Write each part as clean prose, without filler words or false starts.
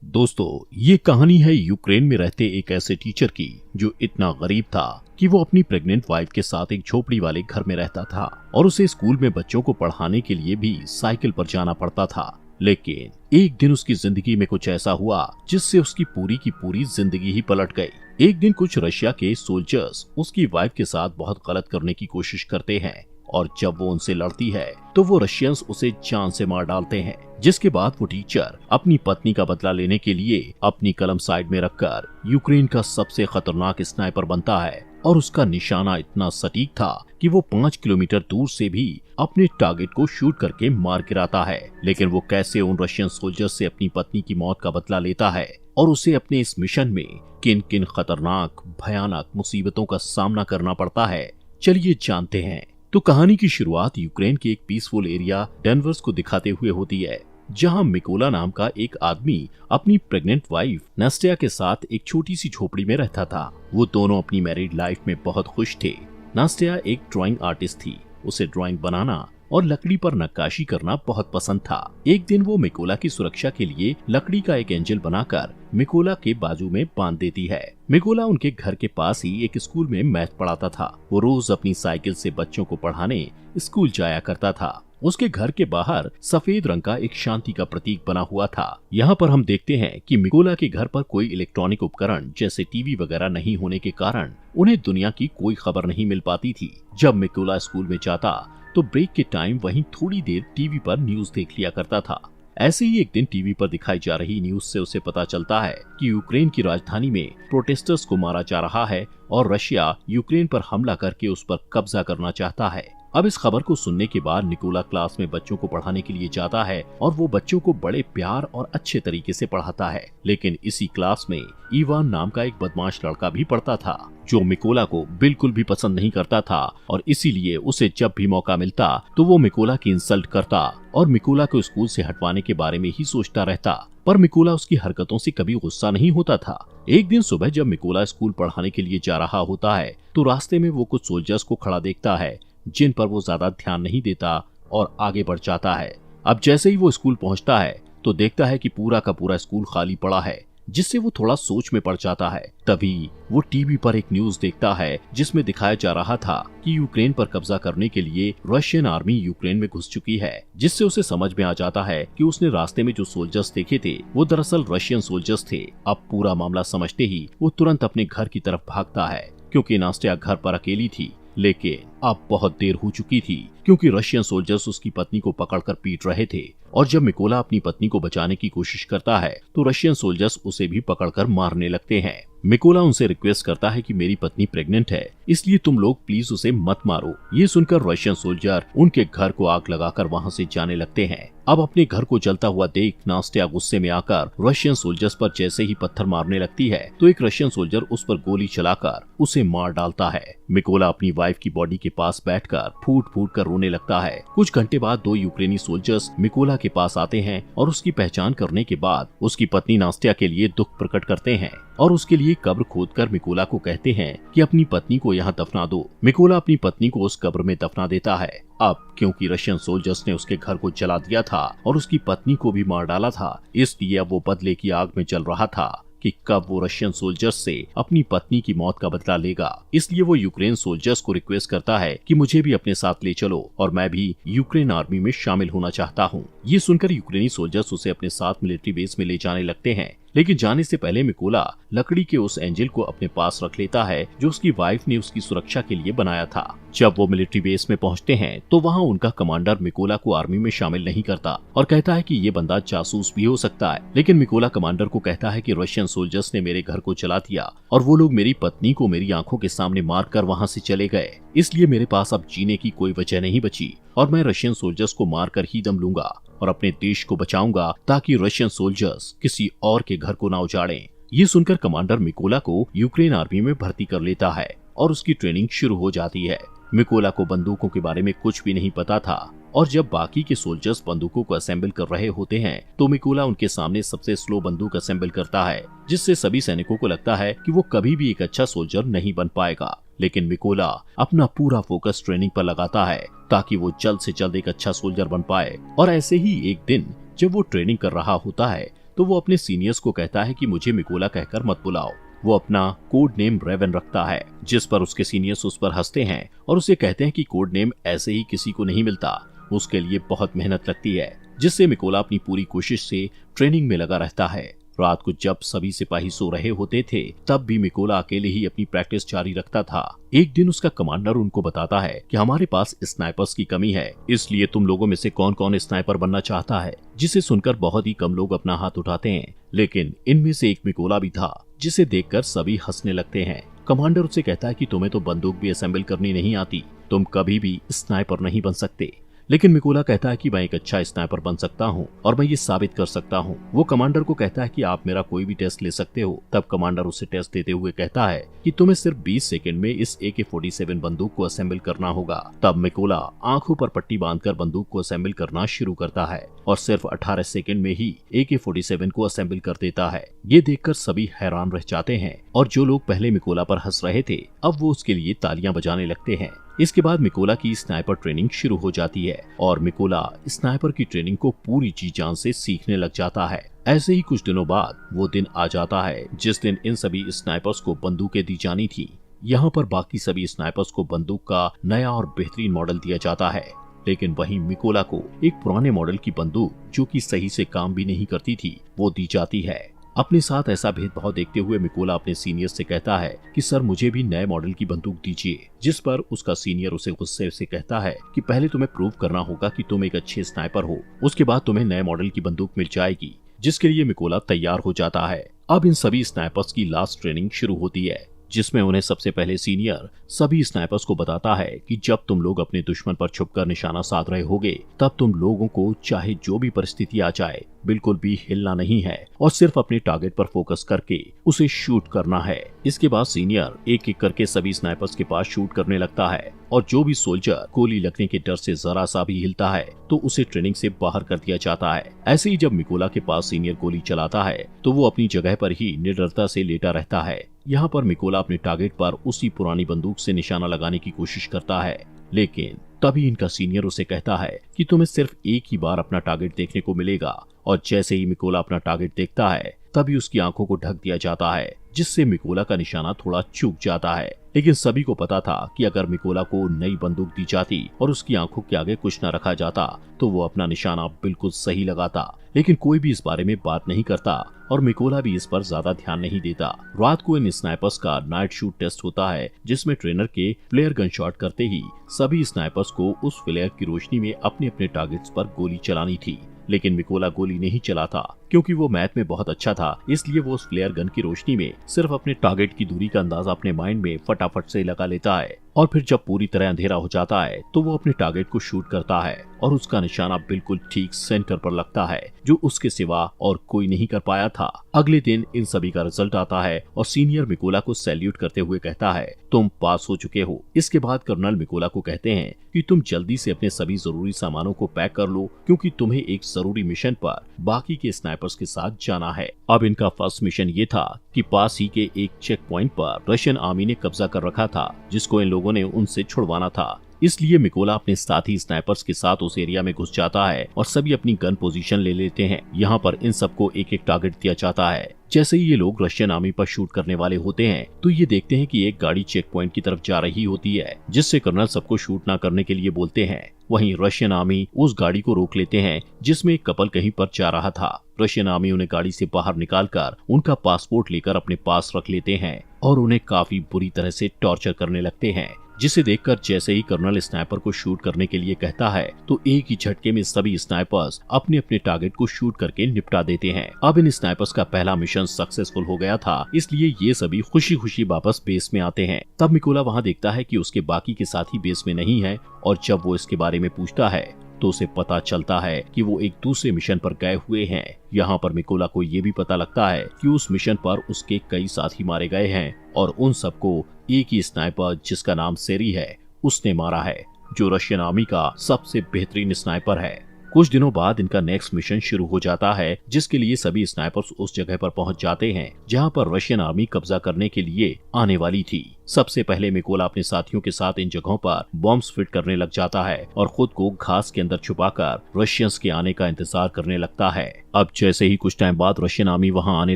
दोस्तों, ये कहानी है यूक्रेन में रहते एक ऐसे टीचर की जो इतना गरीब था कि वो अपनी प्रेग्नेंट वाइफ के साथ एक झोपड़ी वाले घर में रहता था और उसे स्कूल में बच्चों को पढ़ाने के लिए भी साइकिल पर जाना पड़ता था। लेकिन एक दिन उसकी जिंदगी में कुछ ऐसा हुआ जिससे उसकी पूरी की पूरी जिंदगी ही पलट गई। एक दिन कुछ रशिया के सोल्जर्स उसकी वाइफ के साथ बहुत गलत करने की कोशिश करते हैं और जब वो उनसे लड़ती है तो वो रशियंस उसे जान से मार डालते हैं। जिसके बाद वो टीचर अपनी पत्नी का बदला लेने के लिए अपनी कलम साइड में रखकर यूक्रेन का सबसे खतरनाक स्नाइपर बनता है और उसका निशाना इतना सटीक था कि वो 5 किलोमीटर दूर से भी अपने टारगेट को शूट करके मार गिराता है। लेकिन वो कैसे उन रशियन सोल्जर्स से अपनी पत्नी की मौत का बदला लेता है और उसे अपने इस मिशन में किन किन खतरनाक भयानक मुसीबतों का सामना करना पड़ता है, चलिए जानते हैं। तो कहानी की शुरुआत यूक्रेन के एक पीसफुल एरिया डेनवर्स को दिखाते हुए होती है, जहां मिकोला नाम का एक आदमी अपनी प्रेग्नेंट वाइफ नास्टिया के साथ एक छोटी सी झोपड़ी में रहता था। वो दोनों अपनी मैरिड लाइफ में बहुत खुश थे। नास्टिया एक ड्राइंग आर्टिस्ट थी, उसे ड्राइंग बनाना और लकड़ी पर नक्काशी करना बहुत पसंद था। एक दिन वो मिकोला की सुरक्षा के लिए लकड़ी का एक एंजल बनाकर मिकोला के बाजू में बांध देती है। मिकोला उनके घर के पास ही एक स्कूल में मैथ पढ़ाता था। वो रोज अपनी साइकिल से बच्चों को पढ़ाने स्कूल जाया करता था। उसके घर के बाहर सफेद रंग का एक शांति का प्रतीक बना हुआ था। यहाँ पर हम देखते हैं कि मिकोला के घर पर कोई इलेक्ट्रॉनिक उपकरण जैसे टीवी वगैरह नहीं होने के कारण उन्हें दुनिया की कोई खबर नहीं मिल पाती थी। जब मिकोला स्कूल में जाता तो ब्रेक के टाइम वहीं थोड़ी देर टीवी पर न्यूज देख लिया करता था। ऐसे ही एक दिन टीवी पर दिखाई जा रही न्यूज से उसे पता चलता है कि यूक्रेन की राजधानी में प्रोटेस्टर्स को मारा जा रहा है और रशिया यूक्रेन पर हमला करके उस पर कब्जा करना चाहता है। अब इस खबर को सुनने के बाद निकोला क्लास में बच्चों को पढ़ाने के लिए जाता है और वो बच्चों को बड़े प्यार और अच्छे तरीके से पढ़ाता है। लेकिन इसी क्लास में इवान नाम का एक बदमाश लड़का भी पढ़ता था जो मिकोला को बिल्कुल भी पसंद नहीं करता था और इसीलिए उसे जब भी मौका मिलता तो वो मिकोला की इंसल्ट करता और मिकोला को स्कूल से हटवाने के बारे में ही सोचता रहता। पर मिकोला उसकी हरकतों से कभी गुस्सा नहीं होता था। एक दिन सुबह जब मिकोला स्कूल पढ़ाने के लिए जा रहा होता है तो रास्ते में वो कुछ सोल्जर्स को खड़ा देखता है जिन पर वो ज्यादा ध्यान नहीं देता और आगे बढ़ जाता है। अब जैसे ही वो स्कूल पहुंचता है तो देखता है कि पूरा का पूरा स्कूल खाली पड़ा है, जिससे वो थोड़ा सोच में पड़ जाता है। तभी वो टीवी पर एक न्यूज देखता है जिसमें दिखाया जा रहा था कि यूक्रेन पर कब्जा करने के लिए रशियन आर्मी यूक्रेन में घुस चुकी है, जिससे उसे समझ में आ जाता है कि उसने रास्ते में जो सोल्जर्स देखे थे वो दरअसल रशियन सोल्जर्स थे। अब पूरा मामला समझते ही वो तुरंत अपने घर की तरफ भागता है क्योंकि नास्टिया घर पर अकेली थी। लेकिन अब बहुत देर हो चुकी थी क्योंकि रशियन सोल्जर्स उसकी पत्नी को पकड़कर पीट रहे थे और जब मिकोला अपनी पत्नी को बचाने की कोशिश करता है तो रशियन सोल्जर्स उसे भी पकड़कर मारने लगते हैं। मिकोला उनसे रिक्वेस्ट करता है कि मेरी पत्नी प्रेग्नेंट है, इसलिए तुम लोग प्लीज उसे मत मारो। ये सुनकर रशियन सोल्जर उनके घर को आग लगाकर वहाँ से जाने लगते हैं। अब अपने घर को जलता हुआ देख नास्टिया गुस्से में आकर रशियन सोल्जर्स पर जैसे ही पत्थर मारने लगती है तो एक रशियन सोल्जर उस पर गोली चलाकर उसे मार डालता है। मिकोला अपनी वाइफ की बॉडी के पास बैठकर फूट फूट कर रोने लगता है। कुछ घंटे बाद 2 यूक्रेनी सोल्जर्स मिकोला के पास आते हैं और उसकी पहचान करने के बाद उसकी पत्नी नास्टिया के लिए दुख प्रकट करते हैं और उसके लिए कब्र खोदकर मिकोला को कहते हैं कि अपनी पत्नी को यहाँ दफना दो। मिकोला अपनी पत्नी को उस कब्र में दफना देता है। अब क्योंकि रशियन सोल्जर्स ने उसके घर को जला दिया था और उसकी पत्नी को भी मार डाला था, इसलिए अब वो बदले की आग में जल रहा था कि कब वो रशियन सोल्जर्स से अपनी पत्नी की मौत का बदला लेगा। इसलिए वो यूक्रेन सोल्जर्स को रिक्वेस्ट करता है कि मुझे भी अपने साथ ले चलो और मैं भी यूक्रेन आर्मी में शामिल होना चाहता हूँ। ये सुनकर यूक्रेनी सोल्जर्स उसे अपने साथ मिलिट्री बेस में ले जाने लगते हैं। लेकिन जाने से पहले मिकोला लकड़ी के उस एंजल को अपने पास रख लेता है जो उसकी वाइफ ने उसकी सुरक्षा के लिए बनाया था। जब वो मिलिट्री बेस में पहुंचते हैं तो वहां उनका कमांडर मिकोला को आर्मी में शामिल नहीं करता और कहता है कि ये बंदा जासूस भी हो सकता है। लेकिन मिकोला कमांडर को कहता है कि रशियन सोल्जर्स ने मेरे घर को जला दिया और वो लोग मेरी पत्नी को मेरी आंखों के सामने मारकर वहां से चले गए, इसलिए मेरे पास अब जीने की कोई वजह नहीं बची और मैं रशियन सोल्जर्स को मारकर ही दम लूंगा और अपने देश को बचाऊंगा ताकि रशियन सोल्जर्स किसी और के घर को ना उजाड़ें। ये सुनकर कमांडर मिकोला को यूक्रेन आर्मी में भर्ती कर लेता है और उसकी ट्रेनिंग शुरू हो जाती है। मिकोला को बंदूकों के बारे में कुछ भी नहीं पता था और जब बाकी के सोल्जर्स बंदूकों को असेंबल कर रहे होते हैं तो मिकोला उनके सामने सबसे स्लो बंदूक असेंबल करता है, जिससे सभी सैनिकों को लगता है कि वो कभी भी एक अच्छा सोल्जर नहीं बन पाएगा। लेकिन मिकोला अपना पूरा फोकस ट्रेनिंग पर लगाता है ताकि वो जल्द से जल्द एक अच्छा सोल्जर बन पाए। और ऐसे ही एक दिन जब वो ट्रेनिंग कर रहा होता है तो वो अपने सीनियर्स को कहता है कि मुझे मिकोला कहकर मत बुलाओ। वो अपना कोड नेम रेवन रखता है, जिस पर उसके सीनियर्स उस पर हंसते हैं और उसे कहते हैं कि कोड नेम ऐसे ही किसी को नहीं मिलता, उसके लिए बहुत मेहनत लगती है, जिससे मिकोला अपनी पूरी कोशिश से ट्रेनिंग में लगा रहता है। रात को जब सभी सिपाही सो रहे होते थे तब भी मिकोला अकेले ही अपनी प्रैक्टिस जारी रखता था। एक दिन उसका कमांडर उनको बताता है कि हमारे पास स्नाइपर्स की कमी है, इसलिए तुम लोगों में से कौन कौन स्नाइपर बनना चाहता है, जिसे सुनकर बहुत ही कम लोग अपना हाथ उठाते हैं, लेकिन इनमें से एक मिकोला भी था, जिसे देखकर सभी हंसने लगते हैं। कमांडर उससे कहता है कि तुम्हें तो बंदूक भी असेंबल करनी नहीं आती, तुम कभी भी स्नाइपर नहीं बन सकते। लेकिन मिकोला कहता है कि मैं एक अच्छा स्नाइपर बन सकता हूँ और मैं ये साबित कर सकता हूँ। वो कमांडर को कहता है कि आप मेरा कोई भी टेस्ट ले सकते हो। तब कमांडर उसे टेस्ट देते हुए कहता है कि तुम्हें सिर्फ 20 सेकंड में इस AK-47 बंदूक को असेंबल करना होगा। तब मिकोला आंखों पर पट्टी बांधकर बंदूक को असेंबल करना शुरू करता है और सिर्फ 18 सेकंड में ही AK-47 को असेंबल कर देता है। ये देखकर सभी हैरान रह जाते हैं और जो लोग पहले मिकोला पर हंस रहे थे अब वो उसके लिए तालियां बजाने लगते हैं। इसके बाद मिकोला की स्नाइपर ट्रेनिंग शुरू हो जाती है और मिकोला स्नाइपर की ट्रेनिंग को पूरी जी जान से सीखने लग जाता है। ऐसे ही कुछ दिनों बाद वो दिन आ जाता है जिस दिन इन सभी स्नाइपर्स को बंदूकें दी जानी थी। यहाँ पर बाकी सभी स्नाइपर्स को बंदूक का नया और बेहतरीन मॉडल दिया जाता है, लेकिन वहीं मिकोला को एक पुराने मॉडल की बंदूक जो कि सही से काम भी नहीं करती थी वो दी जाती है। अपने साथ ऐसा भेदभाव देखते हुए मिकोला अपने सीनियर से कहता है कि सर मुझे भी नए मॉडल की बंदूक दीजिए, जिस पर उसका सीनियर उसे गुस्से से कहता है कि पहले तुम्हें प्रूव करना होगा कि तुम एक अच्छे स्नाइपर हो, उसके बाद तुम्हें नए मॉडल की बंदूक मिल जाएगी, जिसके लिए मिकोला तैयार हो जाता है। अब इन सभी स्नाइपर्स की लास्ट ट्रेनिंग शुरू होती है, जिसमें उन्हें सबसे पहले सीनियर सभी स्नाइपर्स को बताता है कि जब तुम लोग अपने दुश्मन पर छुपकर निशाना साध रहे होगे तब तुम लोगों को चाहे जो भी परिस्थिति आ जाए बिल्कुल भी हिलना नहीं है और सिर्फ अपने टारगेट पर फोकस करके उसे शूट करना है। इसके बाद सीनियर एक एक करके सभी स्नाइपर्स के पास शूट करने लगता है और जो भी सोल्जर गोली लगने के डर से जरा सा भी हिलता है तो उसे ट्रेनिंग से बाहर कर दिया जाता है। ऐसे ही जब मिकोला के पास सीनियर गोली चलाता है तो वो अपनी जगह पर ही निडरता से लेटा रहता है। यहाँ पर मिकोला अपने टारगेट पर उसी पुरानी बंदूक से निशाना लगाने की कोशिश करता है, लेकिन तभी इनका सीनियर उसे कहता है कि तुम्हें सिर्फ एक ही बार अपना टारगेट देखने को मिलेगा। और जैसे ही मिकोला अपना टारगेट देखता है तभी उसकी आंखों को ढक दिया जाता है, जिससे मिकोला का निशाना थोड़ा चूक जाता है। लेकिन सभी को पता था कि अगर मिकोला को नई बंदूक दी जाती और उसकी आंखों के आगे कुछ न रखा जाता तो वो अपना निशाना बिल्कुल सही लगाता, लेकिन कोई भी इस बारे में बात नहीं करता और मिकोला भी इस पर ज्यादा ध्यान नहीं देता। रात को इन स्नाइपर्स का नाइट शूट टेस्ट होता है, जिसमें ट्रेनर के फ्लेयर गन शॉट करते ही सभी स्नाइपर्स को उस फ्लेयर की रोशनी में अपने अपने टारगेट्स पर गोली चलानी थी। लेकिन मिकोला गोली नहीं चलाता क्योंकि वो मैथ में बहुत अच्छा था, इसलिए वो उस फ्लेयर गन की रोशनी में सिर्फ अपने टारगेट की दूरी का अंदाजा अपने माइंड में फटाफट से लगा लेता है और फिर जब पूरी तरह अंधेरा हो जाता है तो वो अपने टारगेट को शूट करता है और उसका निशाना बिल्कुल ठीक सेंटर पर लगता है, जो उसके सिवा और कोई नहीं कर पाया था। अगले दिन इन सभी का रिजल्ट आता है और सीनियर मिकोला को सैल्यूट करते हुए कहता है तुम पास हो चुके हो। इसके बाद कर्नल मिकोला को कहते हैं कि तुम जल्दी से अपने सभी जरूरी सामानों को पैक कर लो क्योंकि तुम्हें एक जरूरी मिशन पर बाकी के स्नाइपर्स के साथ जाना है। अब इनका फर्स्ट मिशन ये था कि पास ही के एक चेक पॉइंट पर रशियन आर्मी ने कब्जा कर रखा था, जिसको इन लोगों ने उनसे छुड़वाना था। इसलिए मिकोला अपने साथी स्नाइपर्स के साथ उस एरिया में घुस जाता है और सभी अपनी गन पोजीशन ले लेते हैं। यहाँ पर इन सबको एक एक टारगेट दिया जाता है। जैसे ही ये लोग रशियन आर्मी पर शूट करने वाले होते हैं तो ये देखते हैं कि एक गाड़ी चेक पॉइंट की तरफ जा रही होती है, जिससे कर्नल सबको शूट ना करने के लिए बोलते हैं। वहीं रशियन आर्मी उस गाड़ी को रोक लेते हैं जिसमें एक कपल कहीं पर जा रहा था। रशियन आर्मी उन्हें गाड़ी से बाहर निकालकर उनका पासपोर्ट लेकर अपने पास रख लेते हैं और उन्हें काफी बुरी तरह से टॉर्चर करने लगते हैं, जिसे देखकर जैसे ही कर्नल स्नाइपर को शूट करने के लिए कहता है तो एक ही झटके में सभी स्नाइपर्स अपने अपने टारगेट को शूट करके निपटा देते हैं। अब इन स्नाइपर्स का पहला मिशन सक्सेसफुल हो गया था, इसलिए ये सभी खुशी खुशी वापस बेस में आते हैं। तब मिकोला वहाँ देखता है कि उसके बाकी के साथी बेस में नहीं है और जब वो इसके बारे में पूछता है तो उसे पता चलता है कि वो एक दूसरे मिशन पर गए हुए हैं। यहाँ पर मिकोला को ये भी पता लगता है कि उस मिशन पर उसके कई साथी मारे गए हैं और उन सबको एक ही स्नाइपर जिसका नाम सेरी है उसने मारा है, जो रशियन आर्मी का सबसे बेहतरीन स्नाइपर है। कुछ दिनों बाद इनका नेक्स्ट मिशन शुरू हो जाता है, जिसके लिए सभी स्नाइपर्स उस जगह पर पहुंच जाते हैं जहां पर रशियन आर्मी कब्जा करने के लिए आने वाली थी। सबसे पहले मिकोला अपने साथियों के साथ इन जगहों पर बॉम्ब्स फिट करने लग जाता है और खुद को घास के अंदर छुपाकर रशियंस के आने का इंतजार करने लगता है। अब जैसे ही कुछ टाइम बाद रशियन आर्मी वहां आने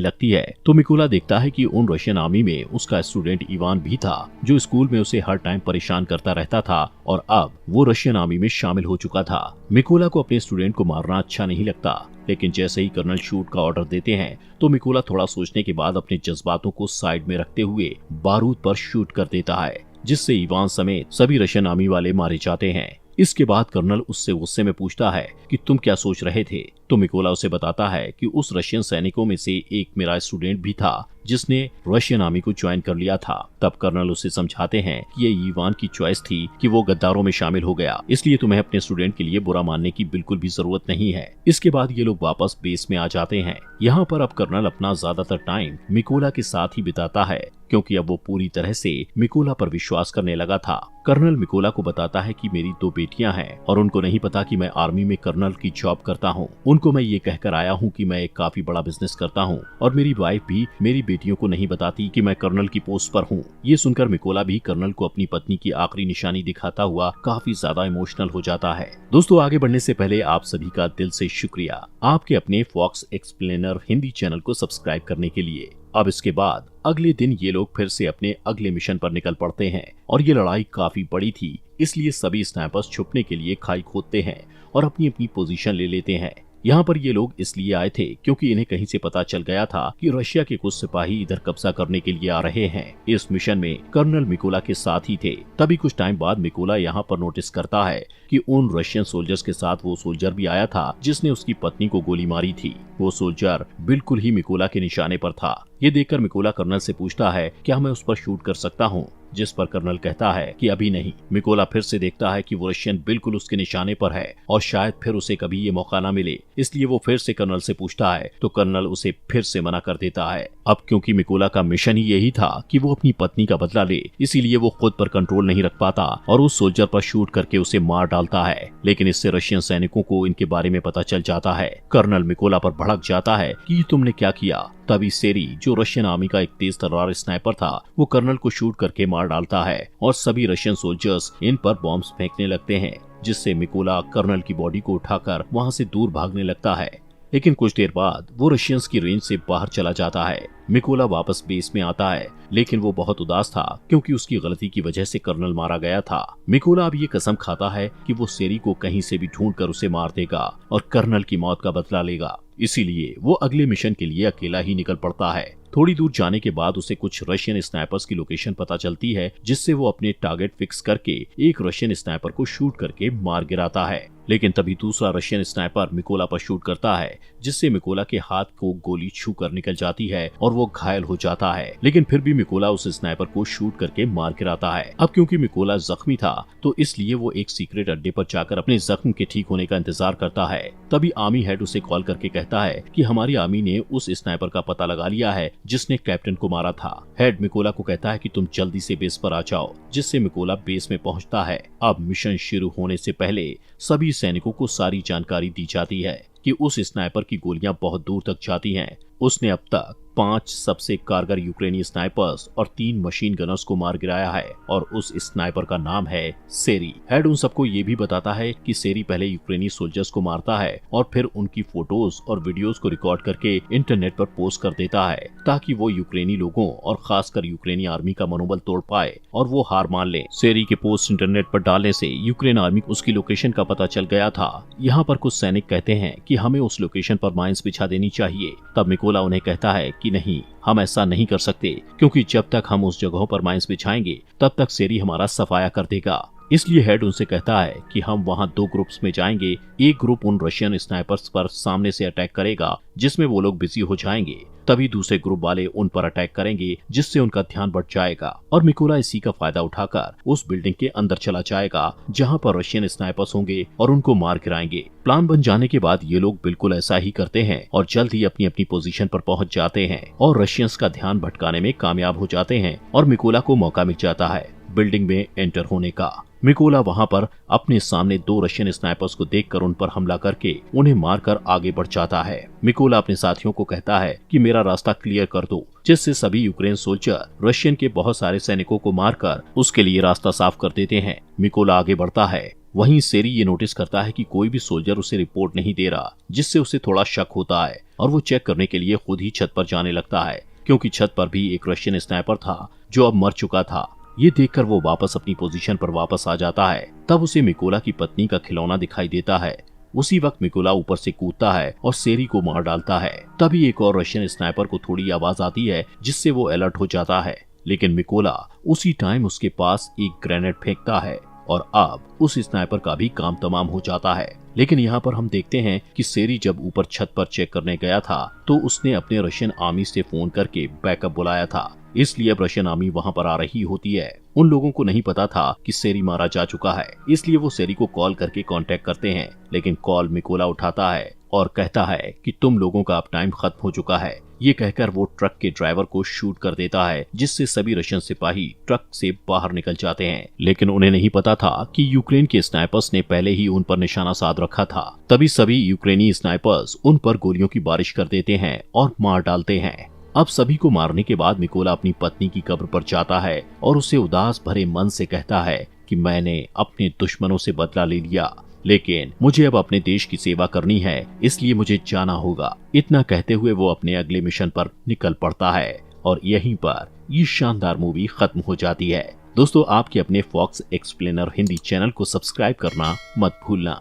लगती है तो मिकोला देखता है कि उन रशियन आर्मी में उसका स्टूडेंट इवान भी था, जो स्कूल में उसे हर टाइम परेशान करता रहता था और अब वो रशियन आर्मी में शामिल हो चुका था। मिकोला को अपने स्टूडेंट को मारना अच्छा नहीं लगता, लेकिन जैसे ही कर्नल शूट का ऑर्डर देते हैं तो मिकोला थोड़ा सोचने के बाद अपने जज्बातों को साइड में रखते हुए बारूद पर शूट कर देता है, जिससे इवान समेत सभी रशियन आर्मी वाले मारे जाते हैं। इसके बाद कर्नल उससे गुस्से में पूछता है कि तुम क्या सोच रहे थे, तो मिकोला उसे बताता है कि उस रशियन सैनिकों में से एक मेरा स्टूडेंट भी था जिसने रशियन आर्मी को ज्वाइन कर लिया था। तब कर्नल उसे समझाते हैं कि ये इवान की चॉइस थी कि वो गद्दारों में शामिल हो गया, इसलिए तुम्हें अपने स्टूडेंट के लिए बुरा मानने की बिल्कुल भी जरूरत नहीं है। इसके बाद ये लोग वापस बेस में आ जाते हैं। यहाँ पर अब कर्नल अपना ज्यादातर टाइम मिकोला के साथ ही बिताता है, क्योंकि अब वो पूरी तरह से मिकोला पर विश्वास करने लगा था। कर्नल मिकोला को बताता है कि मेरी 2 बेटियां हैं और उनको नहीं पता कि मैं आर्मी में कर्नल की जॉब करता हूँ। उनको मैं ये कहकर आया हूँ कि मैं एक काफी बड़ा बिजनेस करता हूँ और मेरी वाइफ भी मेरी बेटियों को नहीं बताती कि मैं कर्नल की पोस्ट पर हूँ। ये सुनकर मिकोला भी कर्नल को अपनी पत्नी की आखिरी निशानी दिखाता हुआ काफी ज्यादा इमोशनल हो जाता है। दोस्तों, आगे बढ़ने से पहले आप सभी का दिल से शुक्रिया आपके अपने फॉक्स एक्सप्लेनर हिंदी चैनल को सब्सक्राइब करने के लिए। अब इसके बाद अगले दिन ये लोग फिर से अपने अगले मिशन पर निकल पड़ते हैं और ये लड़ाई काफी बड़ी थी, इसलिए सभी स्नाइपर्स छुपने के लिए खाई खोदते हैं और अपनी अपनी पोजीशन ले लेते हैं। यहाँ पर ये लोग इसलिए आए थे क्योंकि इन्हें कहीं से पता चल गया था कि रशिया के कुछ सिपाही इधर कब्जा करने के लिए आ रहे हैं। इस मिशन में कर्नल मिकोला के साथ ही थे। तभी कुछ टाइम बाद मिकोला यहाँ पर नोटिस करता है कि उन रशियन सोल्जर्स के साथ वो सोल्जर भी आया था जिसने उसकी पत्नी को गोली मारी थी। वो सोल्जर बिल्कुल ही मिकोला के निशाने पर था। ये देखकर मिकोला कर्नल से पूछता है क्या मैं उस पर शूट कर सकता हूँ, जिस पर कर्नल कहता है कि अभी नहीं। मिकोला फिर से देखता है कि वो रशियन बिल्कुल उसके निशाने पर है और शायद फिर उसे कभी ये मौका न मिले, इसलिए वो फिर से कर्नल से पूछता है तो कर्नल उसे फिर से मना कर देता है। अब क्योंकि मिकोला का मिशन ही यही था कि वो अपनी पत्नी का बदला ले, इसीलिए वो खुद पर कंट्रोल नहीं रख पाता और उस सोल्जर पर शूट करके उसे मार डालता है। लेकिन इससे रशियन सैनिकों को इनके बारे में पता चल जाता है। कर्नल मिकोला पर भड़क जाता है कि तुमने क्या किया। तभी सेरी, जो रशियन आर्मी का एक तेज तर्रार स्नाइपर था, वो कर्नल को शूट करके मार डालता है और सभी रशियन सोल्जर्स इन पर बॉम्ब्स फेंकने लगते हैं, जिससे मिकोला कर्नल की बॉडी को उठाकर वहां से दूर भागने लगता है। लेकिन कुछ देर बाद वो रशियंस की रेंज से बाहर चला जाता है। मिकोला वापस बेस में आता है, लेकिन वो बहुत उदास था क्योंकि उसकी गलती की वजह से कर्नल मारा गया था। मिकोला अब ये कसम खाता है कि वो सेरी को कहीं से भी ढूंढकर उसे मार देगा और कर्नल की मौत का बदला लेगा। इसीलिए वो अगले मिशन के लिए अकेला ही निकल पड़ता है। थोड़ी दूर जाने के बाद उसे कुछ रशियन स्नाइपर्स की लोकेशन पता चलती है, जिससे वो अपने टारगेट फिक्स करके एक रशियन स्नाइपर को शूट करके मार गिराता है। लेकिन तभी दूसरा रशियन स्नाइपर मिकोला पर शूट करता है, जिससे मिकोला के हाथ को गोली छू कर निकल जाती है और वो घायल हो जाता है। लेकिन फिर भी मिकोला उस स्नाइपर को शूट करके मार गिराता है। अब क्योंकि मिकोला जख्मी था तो इसलिए वो एक सीक्रेट अड्डे पर जाकर अपने जख्म के ठीक होने का इंतजार करता है। तभी आर्मी हेड उसे कॉल करके कहता है कि हमारी आर्मी ने उस स्नाइपर का पता लगा लिया है जिसने कैप्टन को मारा था। हेड मिकोला को कहता है कि तुम जल्दी से बेस पर आ जाओ, जिससे मिकोला बेस में पहुंचता है। अब मिशन शुरू होने से पहले सभी सैनिकों को सारी जानकारी दी जाती है कि उस स्नाइपर की गोलियां बहुत दूर तक जाती हैं। उसने अब तक 5 सबसे कारगर यूक्रेनी स्नाइपर्स और 3 मशीन गनर्स को मार गिराया है और उस स्नाइपर का नाम है सेरी। हेड उन सबको ये भी बताता है कि सेरी पहले यूक्रेनी सोल्जर्स को मारता है और फिर उनकी फोटोज और वीडियोस को रिकॉर्ड करके इंटरनेट पर पोस्ट कर देता है, ताकि वो यूक्रेनी लोगों और खासकर यूक्रेनी आर्मी का मनोबल तोड़ पाए और वो हार मान ले। सेरी के पोस्ट इंटरनेट पर डालने से यूक्रेन आर्मी को उसकी लोकेशन का पता चल गया था। यहाँ पर कुछ सैनिक कहते हैं कि हमें उस लोकेशन पर माइंस बिछा देनी चाहिए। तब मिकोला उन्हें कहता है कि नहीं, हम ऐसा नहीं कर सकते, क्योंकि जब तक हम उस जगहों पर माइंस बिछाएंगे तब तक सेरी हमारा सफाया कर देगा। इसलिए हेड उनसे कहता है कि हम वहां 2 ग्रुप्स में जाएंगे। एक ग्रुप उन रशियन स्नाइपर्स पर सामने से अटैक करेगा, जिसमें वो लोग बिजी हो जाएंगे। तभी दूसरे ग्रुप वाले उन पर अटैक करेंगे, जिससे उनका ध्यान बढ़ जाएगा और मिकोला इसी का फायदा उठाकर उस बिल्डिंग के अंदर चला जाएगा जहां पर रशियन स्नाइपर्स होंगे और उनको मार गिराएंगे। प्लान बन जाने के बाद ये लोग बिल्कुल ऐसा ही करते हैं और जल्द ही अपनी अपनी पोजीशन पर पहुंच जाते हैं और रशियंस का ध्यान भटकाने में कामयाब हो जाते हैं और मिकोला को मौका मिल जाता है बिल्डिंग में एंटर होने का। मिकोला वहां पर अपने सामने 2 रशियन स्नाइपर्स को देखकर उन पर हमला करके उन्हें मारकर आगे बढ़ जाता है। मिकोला अपने साथियों को कहता है कि मेरा रास्ता क्लियर कर दो, जिससे सभी यूक्रेन सोल्जर रशियन के बहुत सारे सैनिकों को मारकर उसके लिए रास्ता साफ कर देते हैं। मिकोला आगे बढ़ता है। वहीं सेरी ये नोटिस करता है कि कोई भी सोल्जर उसे रिपोर्ट नहीं दे रहा, जिससे उसे थोड़ा शक होता है और वो चेक करने के लिए खुद ही छत पर जाने लगता है, क्योंकि छत पर भी एक रशियन स्नाइपर था जो अब मर चुका था। ये देखकर वो वापस अपनी पोजीशन पर वापस आ जाता है। तब उसे मिकोला की पत्नी का खिलौना दिखाई देता है। उसी वक्त मिकोला ऊपर से कूदता है और सेरी को मार डालता है। तभी एक और रशियन स्नाइपर को थोड़ी आवाज आती है, जिससे वो अलर्ट हो जाता है, लेकिन मिकोला उसी टाइम उसके पास एक ग्रेनेड फेंकता है और अब उस स्नाइपर का भी काम तमाम हो जाता है। लेकिन यहाँ पर हम देखते हैं कि सेरी जब ऊपर छत पर चेक करने गया था तो उसने अपने रशियन आर्मी से फोन करके बैकअप बुलाया था, इसलिए अब रशियन आर्मी वहाँ पर आ रही होती है। उन लोगों को नहीं पता था कि सेरी मारा जा चुका है, इसलिए वो सेरी को कॉल करके कांटेक्ट करते हैं, लेकिन कॉल मिकोला उठाता है और कहता है कि तुम लोगों का अब टाइम खत्म हो चुका है। ये कहकर वो ट्रक के ड्राइवर को शूट कर देता है, जिससे सभी रशियन सिपाही ट्रक से बाहर निकल जाते हैं। लेकिन उन्हें नहीं पता था कि यूक्रेन के स्नाइपर्स ने पहले ही उन पर निशाना साध रखा था। तभी सभी यूक्रेनी स्नाइपर्स उन पर गोलियों की बारिश कर देते हैं और मार डालते हैं। अब सभी को मारने के बाद मिकोला अपनी पत्नी की कब्र पर जाता है और उसे उदास भरे मन से कहता है कि मैंने अपने दुश्मनों से बदला ले लिया, लेकिन मुझे अब अपने देश की सेवा करनी है, इसलिए मुझे जाना होगा। इतना कहते हुए वो अपने अगले मिशन पर निकल पड़ता है और यहीं पर ये शानदार मूवी खत्म हो जाती है। दोस्तों, आपके अपने फॉक्स एक्सप्लेनर हिंदी चैनल को सब्सक्राइब करना मत भूलना।